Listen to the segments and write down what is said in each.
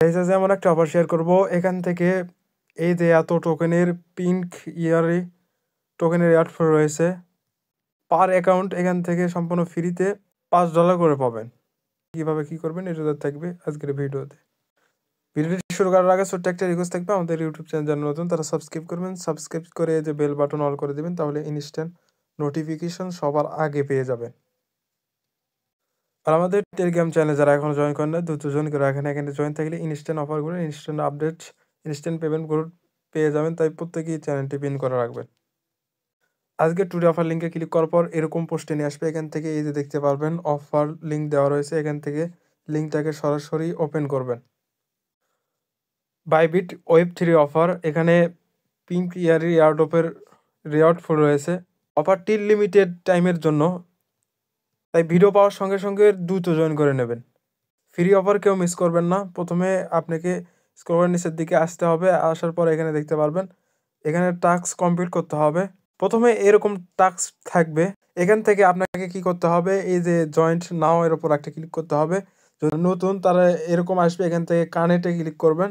Guys আজ এমন একটা অফার শেয়ার করব। এখান থেকে এই যে এত টোকেনের পিঙ্ক ইয়ারি টোকেনের এয়ারফ্লো রয়েছে, পার অ্যাকাউন্ট এখান থেকে সম্পূর্ণ ফ্রিতে $5 করে পাবেন। কিভাবে কি করবেন এটা থাকবে আজকের ভিডিওতে। ভিডিওটি শুরু করার আগে ছোট্ট একটা রিকোয়েস্ট থাকবে, আমাদের ইউটিউব চ্যানেল যারা নতুন তারা সাবস্ক্রাইব করবেন, সাবস্ক্রাইব করে যে বেল বাটন অল করে দেবেন, তাহলে ইনস্ট্যান্ট নোটিফিকেশন সবার আগে পেয়ে যাবেন। আর আমাদের টেলিগ্রাম চ্যানেলে যারা এখনো জয়েন করেন না, দ্রুত জয়েন করে রাখেন। এখানে জয়েন থাকলে ইনস্ট্যান্ট অফারগুলো, ইনস্ট্যান্ট আপডেট, ইনস্ট্যান্ট পেমেন্টগুলো পেয়ে যাবেন। তাই প্রত্যেকেই চ্যানেলটি পিন করে রাখবেন। আজকে টুডে অফার লিঙ্কে ক্লিক করার পর এরকম পোস্টে নিয়ে আসবে। এখান থেকে এই যে দেখতে পারবেন অফার লিঙ্ক দেওয়া রয়েছে, এখান থেকে লিঙ্কটাকে সরাসরি ওপেন করবেন। বাইবিট ওয়েব3 অফার, এখানে পিঙ্ক ইয়ারি এয়ারড্রপের রেওয়ার্ড ফুল রয়েছে। অফারটি লিমিটেড টাইমের জন্য, তাই ভিডিও পাওয়ার সঙ্গে সঙ্গে দ্রুত জয়েন করে নেবেন। ফ্রি অফার কেউ মিস করবেন না। প্রথমে আপনাকে স্ক্রলের নিচের দিকে আসতে হবে, আসার পর এখানে দেখতে পারবেন এখানে টাস্ক কমপ্লিট করতে হবে। প্রথমে এরকম টাস্ক থাকবে, এখান থেকে আপনাকে কি করতে হবে, এই যে জয়েন্ট নাও এর উপর একটা ক্লিক করতে হবে। যদি নতুন তারা এরকম আসবে, এখান থেকে কানেক্টে ক্লিক করবেন,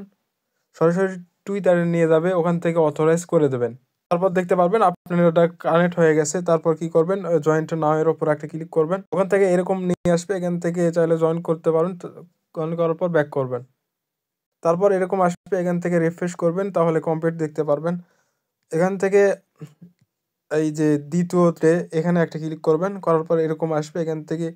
সরাসরি টুইটারে নিয়ে যাবে, ওখান থেকে অথরাইজ করে দেবেন। তারপর দেখতে পারবেন আপনার ওটা কানেক্ট হয়ে গেছে। তারপর কি করবেন, জয়েন্ট নাও এর উপর একটা ক্লিক করবেন, ওখান থেকে এরকম নিয়ে আসবে, এখান থেকে চাইলে জয়েন করতে পারেন। জয়েন করার পর ব্যাক করবেন, তারপর এরকম আসবে, এখান থেকে রিফ্রেশ করবেন, তাহলে কমপ্লিট দেখতে পারবেন। এখান থেকে এই যে দ্বিতীয়তে এখানে একটা ক্লিক করবেন, করার পর এরকম আসবে, এখান থেকে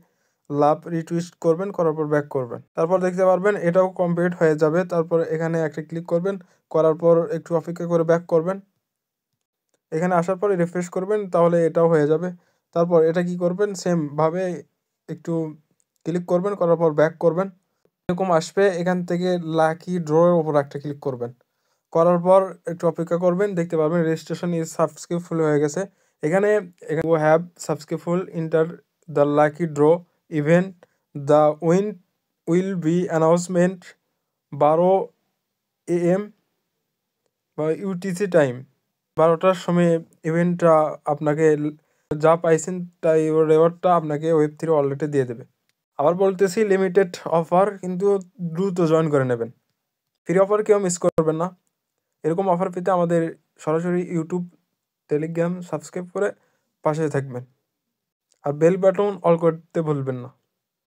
লাভ রিটুইস্ট করবেন, করার পর ব্যাক করবেন। তারপর দেখতে পারবেন এটাও কমপ্লিট হয়ে যাবে। তারপর এখানে একটা ক্লিক করবেন, করার পর একটু অপেক্ষা করে ব্যাক করবেন। এখানে আসার পরে রিফ্রেশ করবেন, তাহলে এটাও হয়ে যাবে। তারপর এটা কি করবেন, সেম ভাবে একটু ক্লিক করবেন, করার পর ব্যাক করবেন, এরকম আসবে। এখান থেকে লাকি ড্রয়ের উপর একটা ক্লিক করবেন, করার পর একটু অপেক্ষা করবেন, দেখতে পারবেন রেজিস্ট্রেশন ইজ সাকসেসফুল হয়ে গেছে। এখানে have successful enter the lucky draw event, the will be announcement 12 AM বা ইউটিসি টাইম, 12টার সময় ইভেন্টটা আপনাকে যা পাইছেন তাই রেওয়ার্ডটা আপনাকে ওয়েব3 অলরেডি দিয়ে দেবে। আবার বলতেছি লিমিটেড অফার, কিন্তু দ্রুত জয়েন করে নেবেন। ফ্রি অফার কেউ মিস করবেন না। এরকম অফার পেতে আমাদের সরাসরি ইউটিউব, টেলিগ্রাম সাবস্ক্রাইব করে পাশে থাকবেন, আর বেল বাটন অল করতে ভুলবেন না।